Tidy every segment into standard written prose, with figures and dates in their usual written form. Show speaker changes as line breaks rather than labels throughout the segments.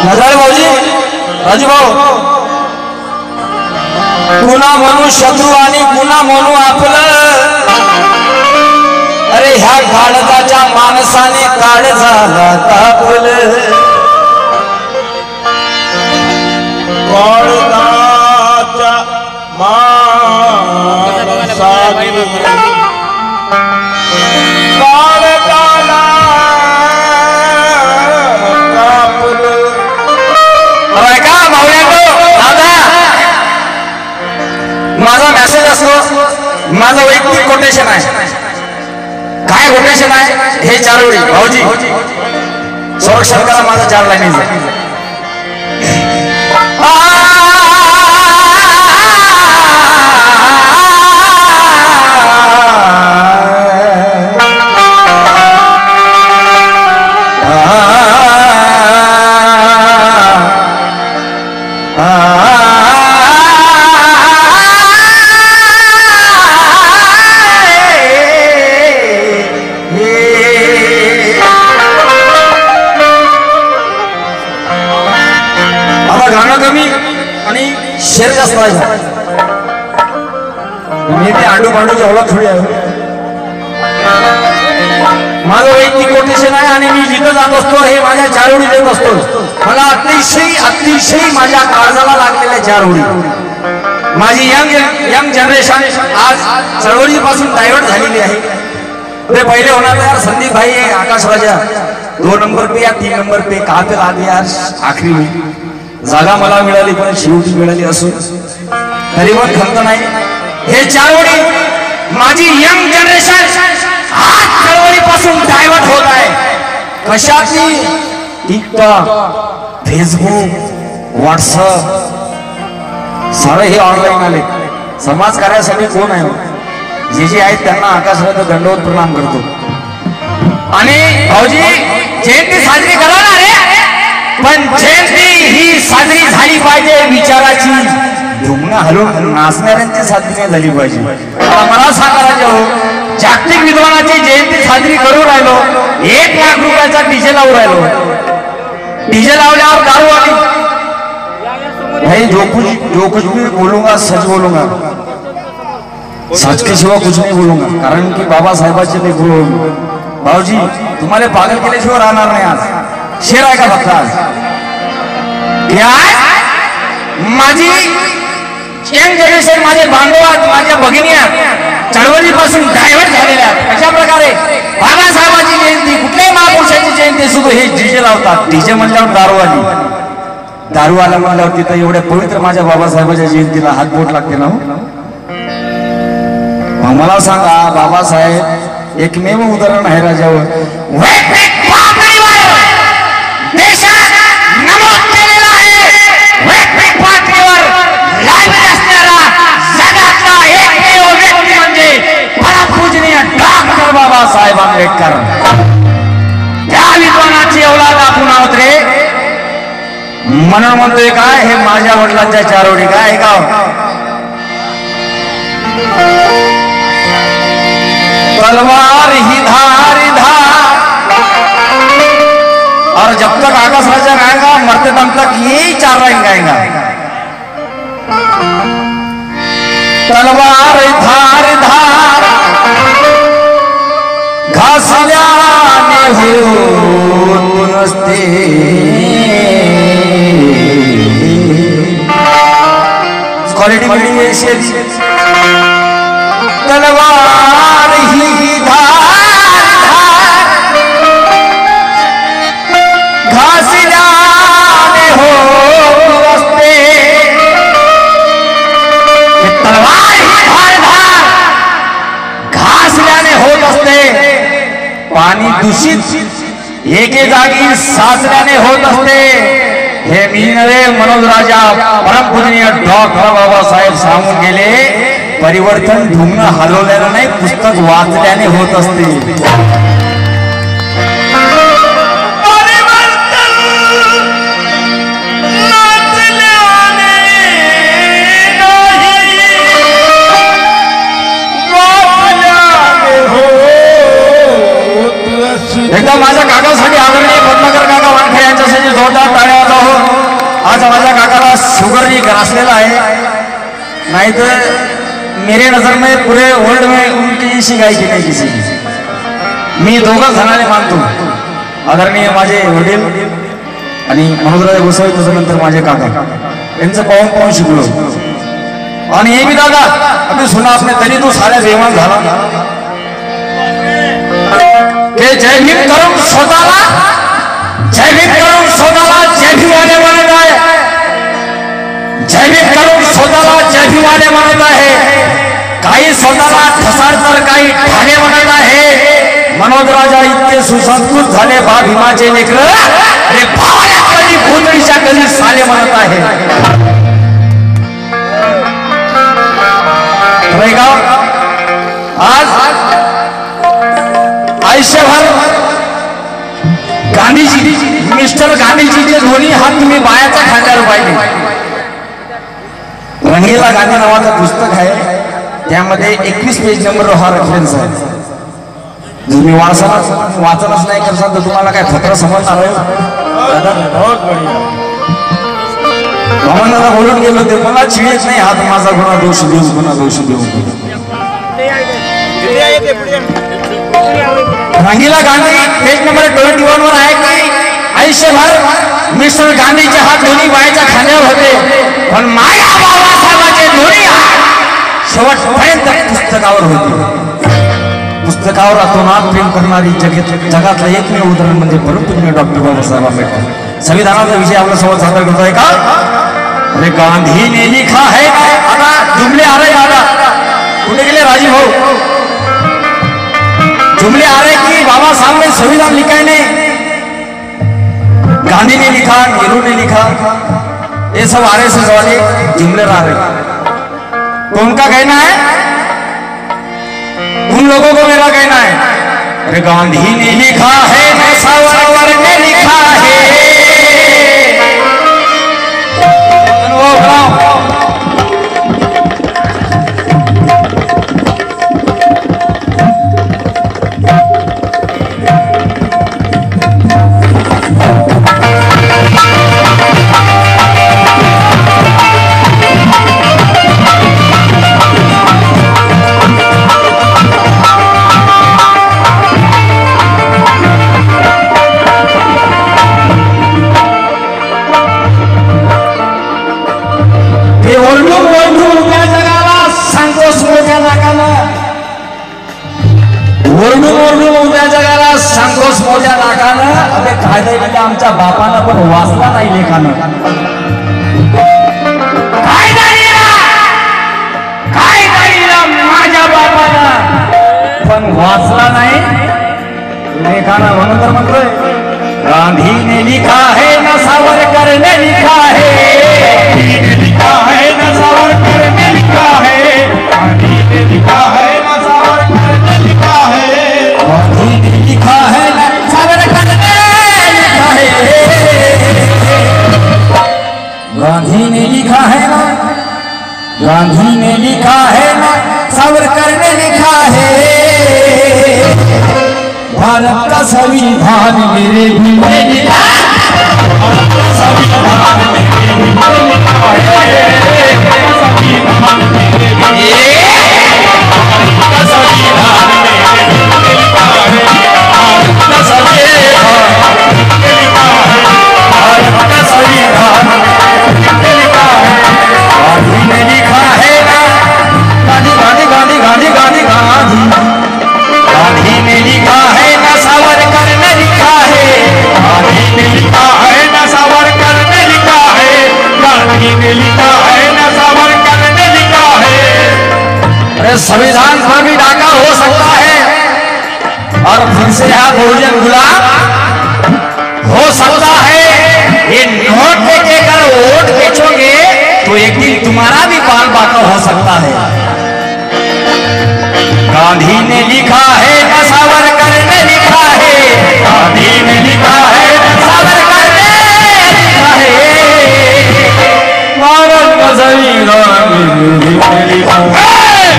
नजर भाऊजी राजू भाऊ पुन्हा म्हणू शत्रू आणि पुन्हा म्हणू आपलं अरे ह्या काळजाच्या माणसाने काळ झाला तापलं
काळजाच्या
माझा मेसेज असतो माझं वैयक्तिक कोटेशन आहे काय कोटेशन आहे हे चार वेळी भाऊजी संरक्षण करा माझा 4 लाईनीचा शेर जास्त मी ते आंडू पांडू जेवढा थोडी आहे माझं वैयक्तिक कोटेशन आहे आणि मी जिथं जात असतो हे माझ्या 4 ओळी देत असतो मला अतिशय माझ्या काळजाला लागलेल्या 4 ओळी माझी यंग जनरेशन आज चळवळीपासून डायव्हर्ट झालेली आहे ते पहिले होणार यार संदीप भाई आकाश राजा 2 नंबर पे या 3 नंबर पे कहा पे ला दिया यार आखरी में जागा मला मिळाली पण शेवटी मिळाली असून तरी पण खंत नाही हे 4 ओळी माझी यंग जनरेशन आज चळवळीपासून डायव्हर्ट होत आहे कशाची टिकटॉक फेसबुक व्हॉट्सअप सगळे हे ऑनलाईन आले समाज कार्यासाठी कोण आहे जे आहेत त्यांना आकाशाला दंडवत प्रणाम करतो आणि भाऊजी जयंती साजरी करा ना रे पण जयंती ही साजरी झाली पाहिजे विचाराची धुमणं हलवून नाचणाऱ्यांची साजरी नाही झाली पाहिजे मला सांगा राजा हो जागतिक विद्वानाची जयंती साजरी करू राहिलो 1 लाख रुपयाचा डीजे लावून राहिलो डीजे लावल्यावर दारू आली भाई जो कुछ भी बोलूंगा सच बोलूंगा सच के सिवा कुछ नहीं बोलूंगा कारण की बाबासाहेबांचे ते गुरु भाऊजी तुम्हाला पागल केल्याशिवाय राहणार नाही आज शेर आहे का फक्त आज माझी यंग जनरेशन माझे बांधव माझ्या भगिनी चळवळीपासून डायव्हर्ट झालेल्या अशा प्रकारे बाबासाहेबांची जयंती कुठल्याही महापुरुषाची जयंती सुद्धा हे डीजे लावतात डीजे म्हणल्यावर दारू आला म्हणल्यावर तिथं एवढ्या पवित्र माझ्या बाबासाहेबांच्या जयंतीला हातबोट लागते ना मला सांगा बाबासाहेब एकमेव उदाहरण आहे राजावर बाबासाहेब आंबेडकर त्या विद्वानाची औलाद आपण आहोत रे म्हणून म्हणतोय काय हे माझ्या वडिलांच्या 4 ओळी काय का तलवार ही धार और जब तक आकाश राजा गाएगा मरते दम तक यही 4 लाइन गाएगा तलवार धार घासल्याने होत नसते क्वालिटी मिळली तलवार ही धार घासल्याने होत नसते तलवार ही धार घासल्याने होत असते पाणी दूषित एके जागी साचल्याने होत असते हे मी नव्हे मनोज राजा परमपूजनीय डॉक्टर बाबासाहेब सांगून गेले परिवर्तन ढुंगण हलवल्याने नाही पुस्तक वाचल्याने होत असते एकदा माझ्या काकासाठी आदरणीय पद्माकर काका वानखडे यांच्यासाठी जोरदार टाळ्या वाजवा शुगर ही ग्रासलेला है, नहीं तो मेरे नजर में पूरे वर्ल्ड में उनकी इसी गायकी नहीं किसी की. मी दोघं जणांना मानतो, आदरणीय माझे वडील आणि मनोजराजे गोसावी, त्याच्यानंतर माझे काका, यांचं पाहून पाहून शिकलो. आणि हे बी दादा अभी सुना आपने, तरी तो साऱ्या बेमान झाला के जय भीम करून स्वतःला, जय भीम करून स्वतःला जय भीमवाले म्हणत आहे, जय भीम करून स्वतःला जय भीमवाले म्हणत आहे. काही स्वतःला ठसाड तर काही ठाणे म्हणत आहे. मनोजराजा इतके सुसंस्कृत झाले बा भीमाचे लेकर, अरे भावाला कधी भूतळीच्या कधी साले म्हणत आहे. आज आयुष्यभर गांधीजी, मिस्टर गांधीजीचे दोन्ही हात तुम्ही बायाच्या खांद्यावर पाहिले. रंगीला गांधी नावाचं पुस्तक आहे, त्यामध्ये 21 पेज नंबर हा रेफरन्स आहे. तुम्ही वाचनच नाही करसाल तर तुम्हाला काय फत्र समजणार आहे. दादा बोलून गेलो ते मला चिडीच नाही, हात माझा गुन्हा दोष देऊ, गुन्हा दोष देऊ. रंगीला गांधी पेज नंबर 21 वर आहे की आयुष्यभर मिस्टर गांधीचे हात दोन्ही बायाच्या खांद्यावर होते, पण माया बाबासाहेबांचे दोन्ही हात शेवटपर्यंत पुस्तकावर होते. पुस्तकावर अतोनात प्रेम करणारी जगातलं एकमेव उदाहरण म्हणजे परमपूज्य डॉक्टर बाबासाहेब आंबेडकर. संविधानाचा विषय आपल्या समोर सादर करतोय का? अरे गांधी ने लिखा है. आता जुमले आ रहे दादा, कुठे गेले राजीव भाऊ? जुमले आ रहे कि बाबा साहब ने संविधान लिखा है नहीं, गांधी ने लिखा, नेहरू ने लिखा, ये सब आरएसएस वाले जुमले आ रहे. तो उनका कहना है, उन लोगों को मेरा कहना है, अरे गांधी ने लिखा है न सावरकर ने लिखा है. आमच्या बापानं पण वाचला नाही लेखानं. काय माझ्या बापानं पण वाचला नाही लेखानं. म्हणून तर म्हणतोय गांधी ने लिखा है न सावरकर ने लिखा है, लिखा है न सावरकर ने लिखा है, गांधी ने लिखा है न सावरकर ने लिखा है, गांधी ने लिखा है न सावरकर ने गांधी ने लिखा है ना, गांधी ने लिखा है ना, सावरकर ने लिखा है. भारत का संविधान मेरे भी ने लिखा, भारत का संविधान मेरे भी ने लिखा है, संविधान मेरे भी, भारत का संविधान मेरे भी ने लिखा है, भारत का संविधान मेरे लिखा है, भारत का संविधान गांधी ने लिखा है ना, गांधी गांधी गांधी गांधी गांधी गांधी, गांधी ने लिखा है ना, सावरकर ने लिखा है, गांधी ने लिखा है ना, सावरकर ने लिखा है, गांधी ने लिखा है ना, सावरकर ने लिखा है. अरे संविधान पर भी डाका हो सकता है और फिर से यहाँ बहुजन गुलाम हो सकता है. ये नोट लेके कर वोट बेचोगे तो एक दिन तुम्हारा भी बाल बाका हो सकता है. गांधी ने लिखा है न सावरकर ने लिखा है, गांधी ने लिखा है न सावरकर ने लिखा है, भारत का संविधान मेरे लिखा है,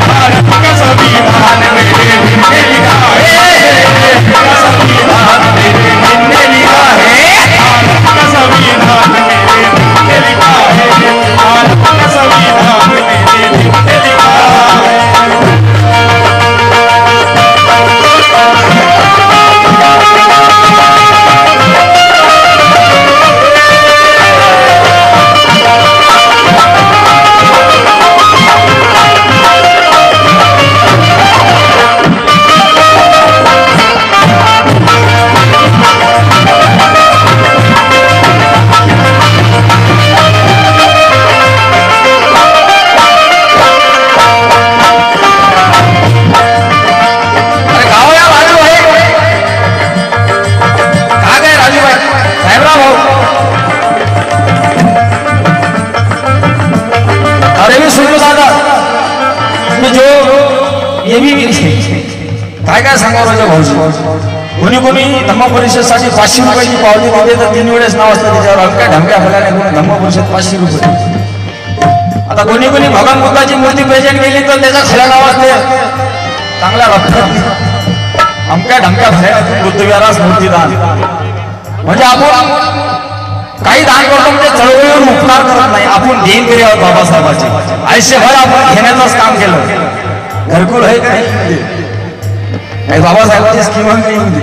भारत का संविधान मेरे लिखा है, संविधान मेरे लिखा है, भारत का संविधान मेरे लिखा है. ये भी काय काय सांगावं राजा भाऊजी. कोणी कोणी धम्म परिषदसाठी 500 रुपयाची पावती देते तर 3 वेळेस नाव असतं त्याच्यावर. अमक्या ढमक्या फल्याने कोणी धम्म परिषद 500 रुपये. आता कोणी कोणी भगवान बुद्धाची मूर्ती प्रेझेंट केली तर त्याचा खऱ्या नाव असते चांगला रफ्तार. अमक्या ढमक्या फल्याने बुद्धविहारास मूर्तीदान. म्हणजे आपण काही दान करतो म्हणजे चळवळीवर उपकार करत नाही. आपण देण करी आहोत बाबासाहेबांचे. आयुष्यभर आपण घेण्याचंच काम केलं. घरकुल आहे काय बाबासाहेबांची स्कीम नाही होती.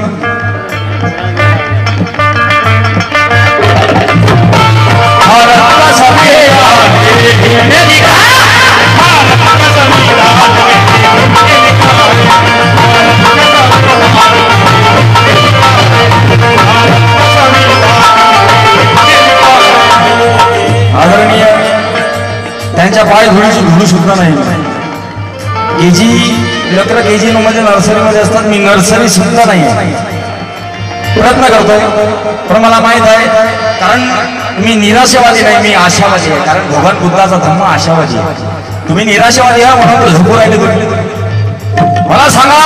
आदरणीय त्यांच्या पाय धुळीची धुळू सुद्धा नाही. केजी लेकरं केजी मध्ये नर्सरीमध्ये असतात. मी नर्सरी सुद्धा नाही प्रयत्न करतोय पण मला माहित आहे कारण मी निराशावादी नाही मी आशावादी आहे. कारण भगवान बुद्धाचा धर्म आशावादी आहे. तुम्ही निराशावादी आहे म्हणून झोपू राहिले तुम्ही. मला सांगा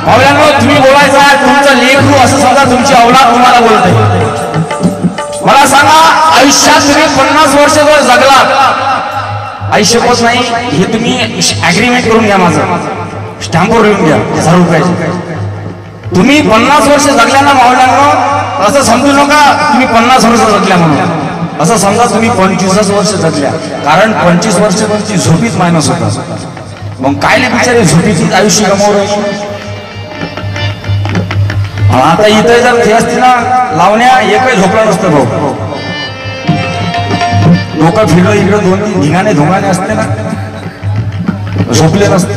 मावळ्यांनो तुम्ही बोलायचं आहे तुमचं लेकरू असं समजा तुमची अवलाद तुम्हाला बोलते. मला सांगा आयुष्यात तुम्ही 50 वर्ष जर जगलात आयुष्य होत नाही हे तुम्ही ऍग्रीमेंट करून घ्या. माझं स्टॅम्पवर लिहून घ्या 1000 रुपयाचे. तुम्ही 50 वर्ष जगल्याना मावळ्यांनो असं समजू नका तुम्ही 50 वर्ष जगल्या म्हणून. असं समजा तुम्ही 25 वर्ष जगल्या. कारण 25 वर्ष तुमची झोपीच मायनस होता. मग काय बिचारे झोपीचीच आयुष्य गमावलं. आता इथे जर ते असते ना लावण्या एकही झोपला नसतं भाऊ. डोकं फिरलं इकडे 2-3 धिंगाणे धोंगाणे असते ना झोपले नसते.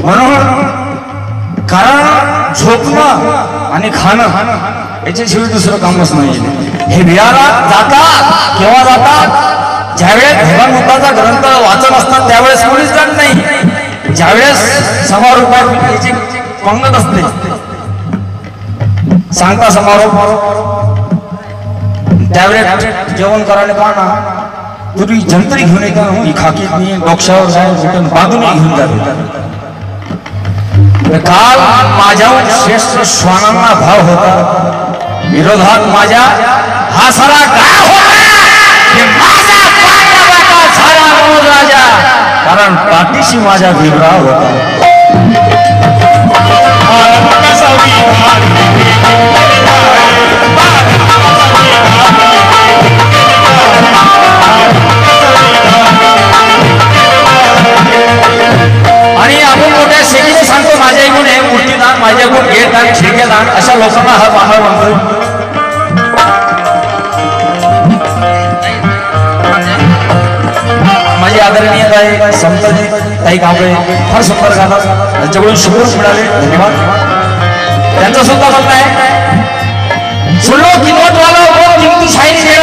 म्हणून कारण झोपणं आणि खाणं याच्याशिवाय दुसरं कामच नाही. हे विहारात जातात केव्हा जातात ज्यावेळेस भगवान बुद्धाचा ग्रंथ वाचन असतात त्यावेळेस कोणीच जात नाही. ज्यावेळेस 100 रुपयाची पंगत असते सांगता समारोप त्यावेळेस जेवण करायला पाहणा पूर्वी जंत्री घेऊन येता खाकीतनी डोक्षावर जाय रिटर्न बाजूने घेऊन जाते. काल माझ्यावर श्रेष्ठ श्वानांना भाव होता विरोधात माझ्या हा सारा गाव होता राजा कारण पाठीशी माझ्या भीमराव होता. आणि आपण मोठ्या शेतीने सांगतो माझ्या इकडून हे मूर्तीदान माझ्याकडून घेतदान ठेकेदान अशा लोकांना हा आभार मानतो. माझी आदरणीय ताई समताजी ताई कांबळे फार सुंदर गातात. त्यांच्याकडून शुभ्र मिळाले धन्यवाद. त्यांचा सुद्धा म्हणणं आहे सुनो किंमत वाला वो किंमती शायरी दे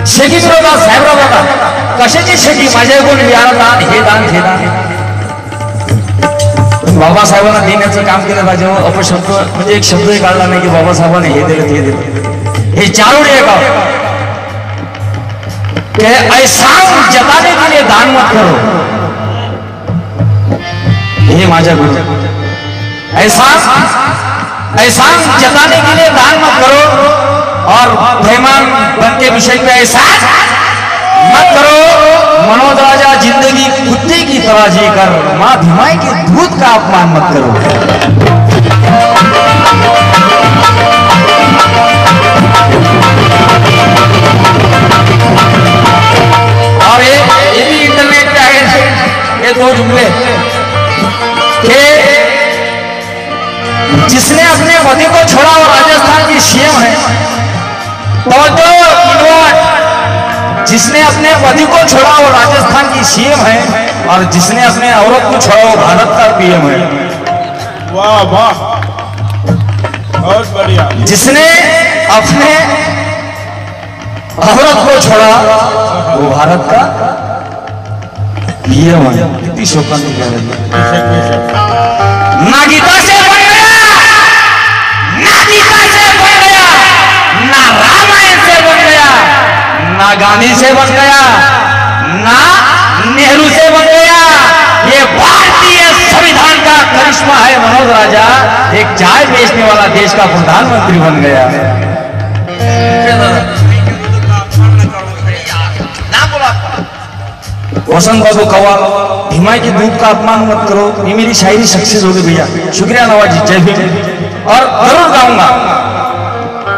शेकी विरोधात साहेबराव दादा कशाची शेकी माझ्याकडून विहार दान हे दान हे दान. बाबासाहेबांना देण्याचं काम केलं पाहिजे. अपशब्द म्हणजे एक शब्दही काढला नाही की बाबासाहेबांनी हे दिलं ते दिलं. हे चारोळी आहे का एहसान जताने के लिए दान मत करो. हे माझ्या गुरु एहसान जताने के लिए दान मत करो और बेईमान बन के विषय पे एहसान मत करो. मनोज राजा जिंदगी कुत्ते की तरह जी कर माँ भीमाई के दूध का अपमान मत करो. और ये भी इंटरनेट पे आए ये 2 जुमले कि जिसने अपने पति को छोड़ा वो राजस्थान की सीएम है. तो जिसने अपने पति को छोड़ा वो राजस्थान की सीएम है और जिसने अपने औरत को छोड़ा वो भारत का पीएम है.
वाह वाह बहुत बढ़िया.
जिसने अपने औरत को छोड़ा वो भारत का पीएम है. कितनी शोकांतिक है. ना गीता से बन गया ना गीता से बन गया ना रामायण से बन गया ना गांधी से बन गया ना नेहरू से बन गया। ये भारतीय संविधान का करिश्मा है। मनोज राजा एक चाय बेचने वाला देश का प्रधानमंत्री बन गया। वसंत बाबू कवाल, हिमाय के दूध का अपमान मत करो, ये मेरी शायरी सक्सेस हो गई भैया। शुक्रिया नवाजी, जय भीम। और जरूर गाऊंगा।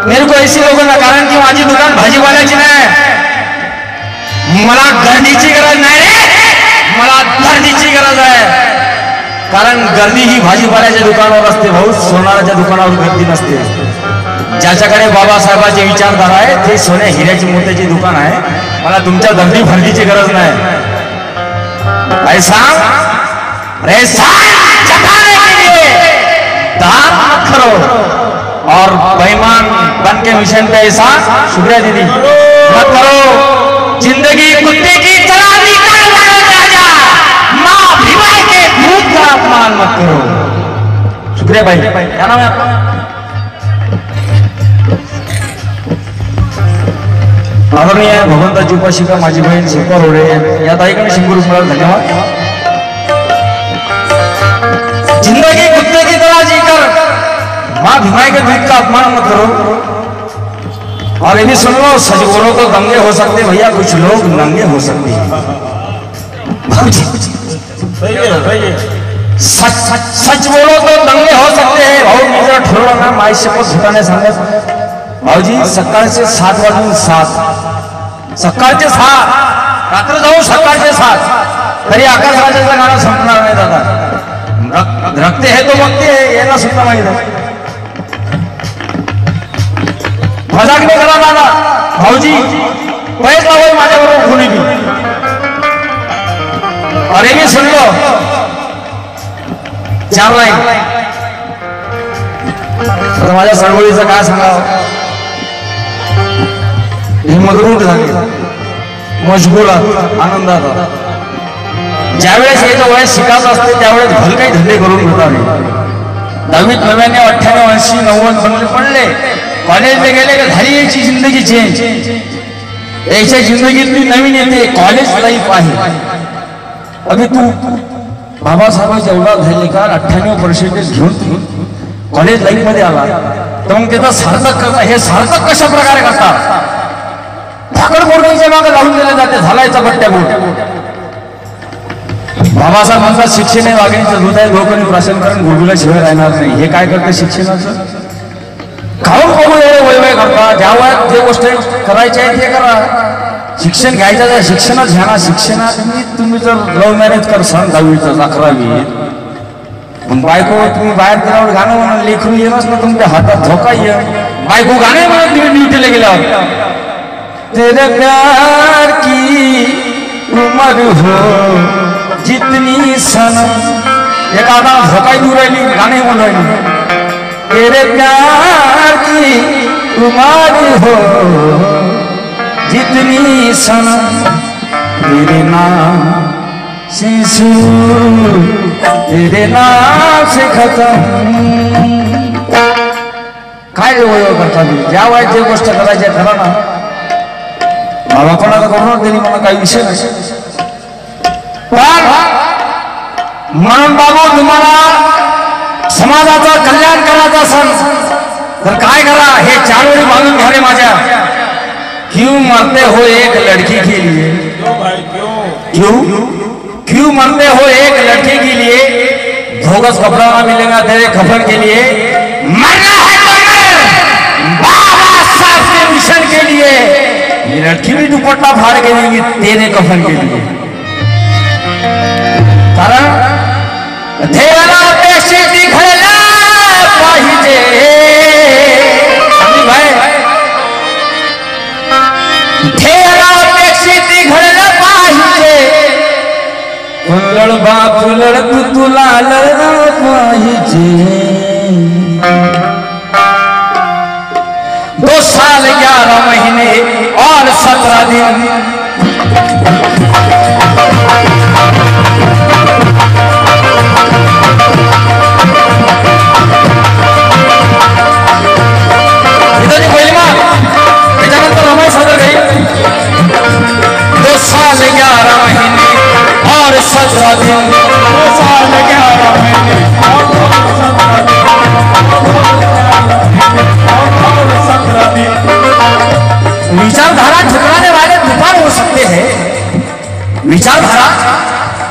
मेरे को ऐसे लोगों ना कारण की माझी दुकान भाजीवाल्याची नाही, मला गर्दीची गरज नाही रे, मला गर्दीची गरज आहे। कारण गर्दी ही भाजीपाल्याच्या दुकानावर असते भाऊ, सोनाराच्या दुकानावर गर्दी नसते। ज्याच्याकडे बाबासाहेबांचे विचारधारा आहे ते सोन्या हिऱ्याची मोत्याची दुकान आहे। मला तुमच्या गर्दी भरतीची गरज नाही। ऐसा चखाने के लिए दान मत करो और बेईमान बन के मिशन पे ऐसा, शुक्रिया दीदी, मत करो। जिंदगी कुत्ते की तरह राजा, माँ भीमा के दूध का अपमान मत करो। शुक्रिया भाई, क्या नाम है आपका? आदरणीय भगवंताची उपासिका माझी बहीण शिल्पा रोडे या ताईकडे शिंगूर रुपयाला धन्यवाद। जिंदगी कुत्ते की तरह जीकर माँ भीमा के दूध का अपमान मत करो। और ये भी सुन लो, सच बोलो तो दंगे हो सकते भैया, कुछ लोग नंगे हो सकते हैं। सच बोलो तो दंगे हो सकते हैं भाऊ। मी जर ठरवलं ना माई शपथ घुटाने सांगत भाऊजी, सकाळचे 7 वाजून 7, सकाळचे 6, रात्र जाऊ सकाळचे 7 तरी आकाशराजाचं गाणं संपणार नाही दादा। रखते है तो बघते है, याला सुद्धा माहित आहे। मजाक नाही करा दादा, भाऊजी पैस लावाय माझ्याबरोबर कोणी बी। अरे मी सुनलो 4 लाईन, आता माझ्या सडवळीचं काय सांगावं, मगरूर झाले, मशगुलात, आनंदात। ज्यावेळेस याचं वय शिकायचं असते त्यावेळेस भल काही धंदे करून घेतात। 10वीत 99, 98, 80, 90 बनले पडले, कॉलेजला गेले का झाली याची जिंदगी चेंज। याच्या जिंदगीतली नवीन येते कॉलेज लाईफ आहे। अभि तू बाबासाहेबांच्या एवढा झाले का 98% घेऊन कॉलेज लाईफ मध्ये आला, तर मग त्याचा सार्थक करणं, हे सार्थक कशा प्रकारे करतात? ठाकर बोर्डाच्या मागे लावून दिले जाते, झालायचा बट्ट्या बोर्ड। बाबासाहेब म्हणतात शिक्षण हे वाघिणीचं दूध आहे, लोकांनी प्राशनकरण गुरुला शिवाय राहणार नाही। हे काय करते शिक्षणाचं? खाऊन बघू एवढे वयवय करता, ज्या वयात जे गोष्ट करायची आहे ते करा। शिक्षण घ्यायचं आहे, शिक्षणात घ्या ना। शिक्षणात तुम्ही जर लव्ह मॅरेज करसाल 10वीचं 11वी, बायको तुम्ही बाहेर गेल्यावर गाणं म्हणून लेखून येणंच ना, तुमच्या हातात धोका ये। बायको गाणे म्हणून तुम्ही ड्युटीला गेल्यावर, तेरे प्यार की उम्र हो जितनी सनम, एक आधा धोका दूर राहिली, गाणे म्हणून राहिली। तेरे प्यार की उम्र हो जितनी सनम, तेरे नाम से शुरू, तेरे नाम से खत्म। काय वय करता तुम्ही? ज्या वयात जे गोष्ट करायची करा ना। बाबा कोणाला करू त्यांनी मला काही विषय नाही, पण म्हणून बाबू तुम्हाला समाजाचं कल्याण करायचं असेल तर काय करा, हे 4 वेळी बांधून घ्या रे माझ्या। क्यों मरते हो एक लड़की के लिए, क्यों मरते हो एक लड़की के लिए, भोगस कपड़ा ना मिलेगा तेरे कफन के लिए। मरना है तो मर बाबा साहब के मिशन के लिए, ये लड़की भी दुपट्टा फाड़ के देंगी तेरे कफन के लिए। कारण देवाला अपेक्षित घडला पाहिजे भाई, देवाला अपेक्षित घडलं पाहिजे। लढ बाप लढ तुला लढ पाहिजे। 2 साल 11 महीने और 17 दिन, पहिली मा त्याच्यानंतर रमाई सादर काही। 2 साल 11 महीने विचारधारा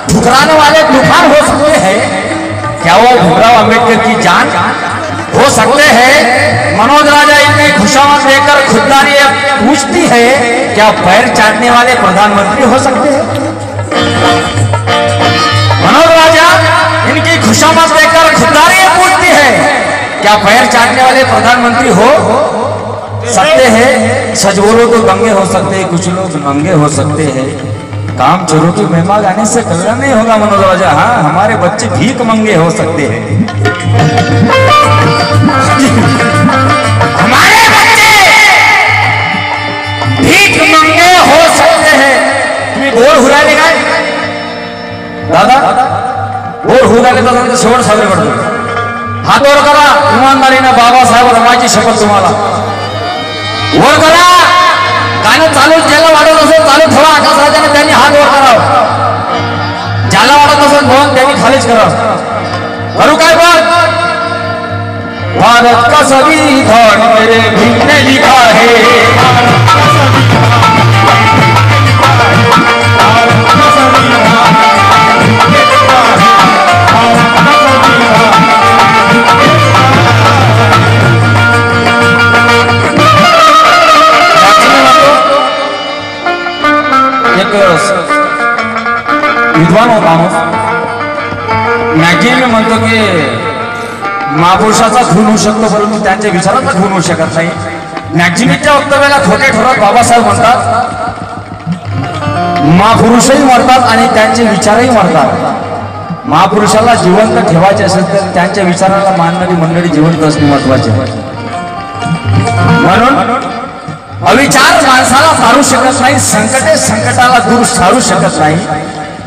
ठुकराने वाले तूफान हो सकते हैं, क्या वो भीमराव अंबेडकर की जान हो सकते हैं? मनोज राजा इतनी खुशामद देकर खुददारी पूछती है, क्या पैर चाटने वाले प्रधानमंत्री हो सकते हैं? मनोज राजा इनकी खुशामद देकर खुददारी पूछती है, क्या पैर चाटने वाले प्रधानमंत्री हो सकते हैं? सच बोलो तो गंगे हो सकते हैं, कुछ लोग नंगे हो सकते हैं। काम चोरों की महिमा गाने से कल्याण नहीं होगा मनोज राजा। हाँ, हमारे बच्चे भीख मंगे हो सकते हैं। हमारे बच्चे भीख मंगे हो सकते हैं। तुम्ही बोर हुरायले काय दादा? बोर हुरायले तर शेवट साजरे करतो। हात वर करा इमानदारीने, बाबासाहेब रमाची शपथ तुम्हाला वर करा। गाणं चालू ज्याला वाढत असेल चालू ठेवा, आकाश राजाने त्यांनी हात वर करावं, ज्याला वाढत असेल फोन त्यांनी खालीच करावं। करू काय पण? भारत का संविधान मेरे भीम ने लिखा है, विद्वान होता मॅगझिन में म्हणतो की महापुरुषाचा खून होऊ शकतो, परंतु त्यांच्या विचाराचा खून होऊ शकत नाही। मॅगझिनच्या वक्तव्याला खोटे ठरत बाबासाहेब म्हणतात, महापुरुषही मरतात आणि त्यांचे विचारही मरतात। महापुरुषाला जिवंत ठेवायचे असेल तर त्यांच्या विचाराला मानणारी मंडळी जिवंत असणे महत्वाचे। म्हणून अविचार माणसाला मारू शकत नाही, संकटे संकटाला दूर सारू शकत नाही।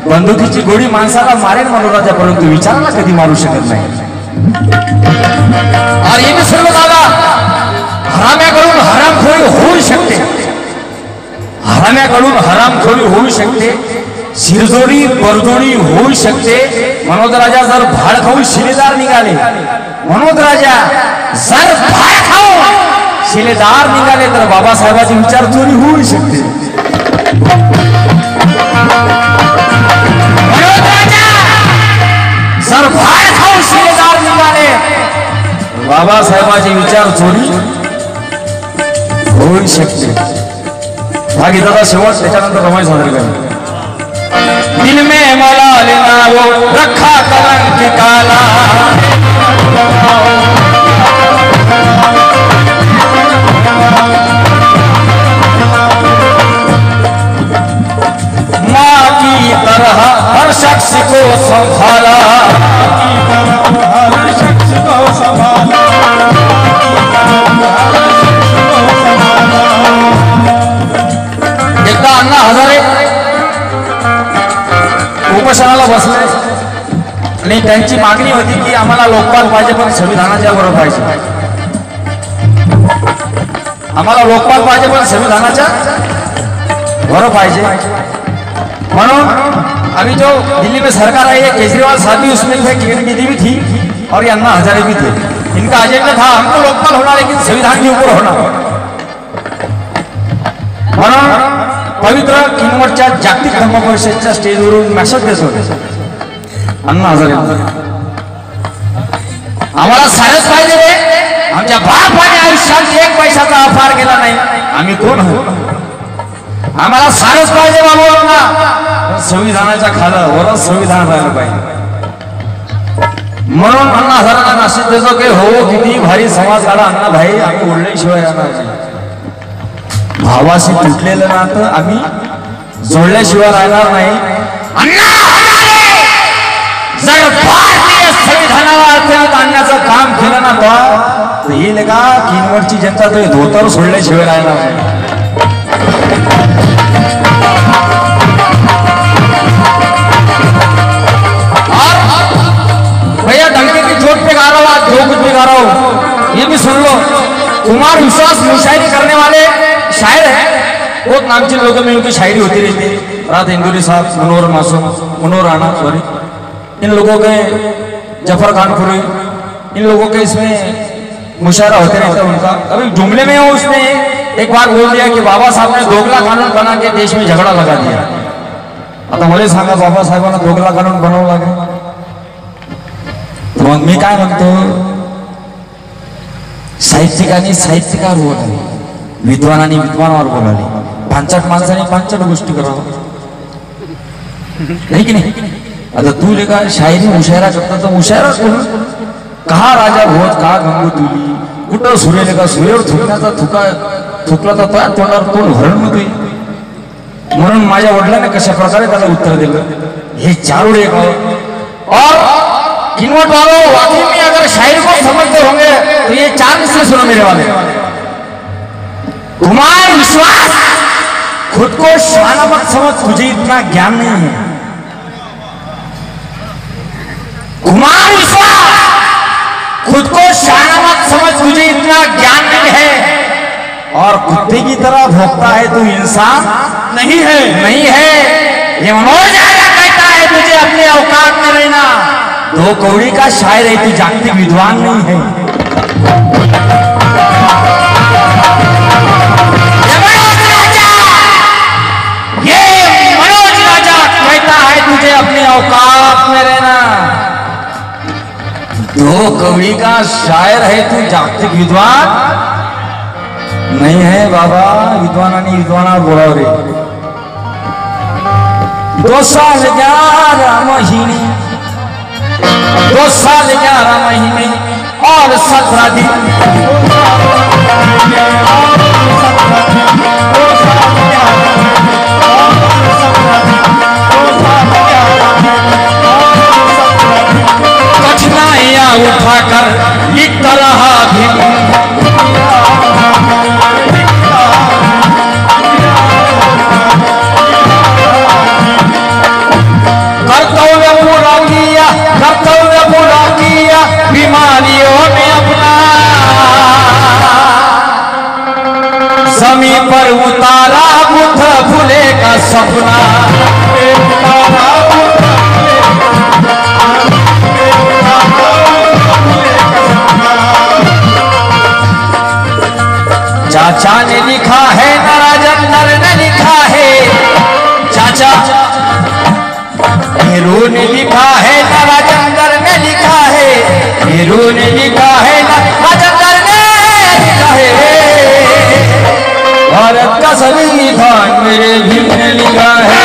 बंदुकीची गोळी माणसाला मारेल मनोराजा, परंतु विचाराला कधी मारू शकत नाही। आणि हे सर्व दादा हराम्याकडून हरामखोरी होऊ शकते, हराम्याकडून हरामखोरी होऊ शकते, शिरजोडी बरजोडी होऊ शकते। मनोज राजा जर भाड खाऊन शिलेदार निघाले, मनोज राजा जर भाड खाऊन शिलेदार निघाले तर बाबासाहेबांची विचार चोरी होऊ शकते। जर भाड खाऊन शिलेदार निघाले बाबासाहेबांचे विचार चोरी होऊ शकते। हा गीताचा शेवट, त्याच्यानंतर रमाई सादर करेल। दिल में मला लेना वो रखा कलंक काला, माँ की तरह हर शख्स को संभाला, हर शख्स को संभाला। एकदा अण्णा हजारे उपोषणाला बसले आणि त्यांची मागणी होती की आम्हाला लोकपाल पाहिजे, पण संविधानाच्या बरोबर पाहिजे। आम्हाला लोकपाल पाहिजे, पण संविधानाच्या बरोबर पाहिजे। म्हणून अभी जो दिल्ली में सरकार आई है, केजरीवाल साहब भी उसमें गिरी भी थी और ये अन्ना हजारे भी थे। इनका एजेंडा था हमको लोकपाल होना, लेकिन संविधान के ऊपर होना। म्हणून पवित्र किनवटच्या जागतिक धर्म परिषदेच्या स्टेजवरून मेसेज देत होते अन्ना हजारे, आम्हाला सारच पाहिजे रे, आमच्या बापाने आयुष्यात एक पैशाचा अफार केला नाही, आम्ही कोण आहोत? आम्हाला सारच पाहिजे बाबूंना, संविधानाच्या खाली वरच संविधान राहिलं पाहिजे। म्हणून अन्ना हजारांना नाशिक देतो की हो किती भारी समाज काढा अण्णा भाई, आम्ही ओढल्याशिवाय येणार नाही। भावाशी तुटलेलं नातं आम्ही जोडल्याशिवाय राहणार नाही। जर भारतीय संविधानाला अडचणीत आणण्याचं काम केलं ना तर येईल का किनवटची जनता तो धोतर सोडल्याशिवाय राहणार नाही। भैया डंके की चोट पे गा रहा हूँ, जो कुछ भी गा रहा हूँ ये भी सुन लो। कुमार विश्वास मुशायरी करने वाले शायर है, बहुत नामचीन लोगों में उनकी शायरी होती रहती है। रात इंदुरी साहब, मनोहर मासूम, मनोहर राणा सॉरी, इन लोगों के जफर खानपुरी, इन लोगों के इसमें मुशायरा होते रहता है उनका। अभी जुमले में हो उसने एक बार बोल दिया कि बाबा साहब ने दोगला कानून बना के देश में झगड़ा लगा दिया। आता मला सांगा बाबासाहेबांना दोघला काढून बनवलं लागेल तर मग मी काय म्हणतो साहित्यिकांनी साहित्यकार बोलावे विद्वानांनी विद्वानावर बोलावे पांचट माणसाने पांचट गोष्टी करावं नाही की नाही आता तू लेखा शायरी मुशायरा करता तर मुशायरा करू कहा राजा भोज कहा गंगू तुली कुठं सूर्य लेखा सूर्यावर थुकण्याचा थुकला तर तोंडावर तोंड भरण नव्हते म्हणून माझ्या वडिलांनी कशा प्रकारे त्याला उत्तर दिलं हे चारों एक और किनवट वालों वाकई में अगर शायर को समझते होंगे तो ये 4 मिसरे सुनो मेरे वाले कुमार विश्वास खुद को शाना मत समझ तुझे इतना ज्ञान नहीं है कुमार विश्वास खुद को शाना मत समझ तुझे इतना ज्ञान नहीं है और कुत्ते की तरह भोगता है तू इंसान नहीं है ये मनोज आर्य कहता है तुझे अपने औकात में रहना दो कौड़ी का शायर है तू जागतिक विद्वान नहीं है ये मनोज राजा कहता है तुझे अपने औकात में रहना दो कौड़ी का शायर है तू जागतिक विद्वान नहीं है बाबा विद्वानांनी विद्वानावर बोलाव रे 2 साल 11 महीने 2 साल 11 महीने और 17 दिन कठिनाइयां उठाकर लिखता रहा भी कर्तव्य पूरा किया बीमारियों में अपना जमीन पर उतारा बुद्ध फूले का सपना चाचा ने लिखा है ना राजेंद्र ने लिखा है चाचा हीरो ने लिखा है ना राजेंद्र ने लिखा है हीरो ने लिखा है ना राजेंद्र ने लिखा है भारत का संविधान मेरे भीम ने लिखा है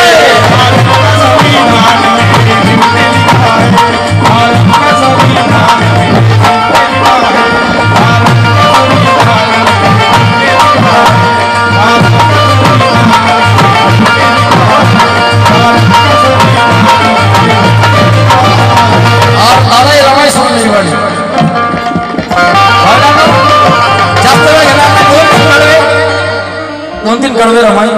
जास्त वेळ घेणार नाही 2-3 कडवे रमाई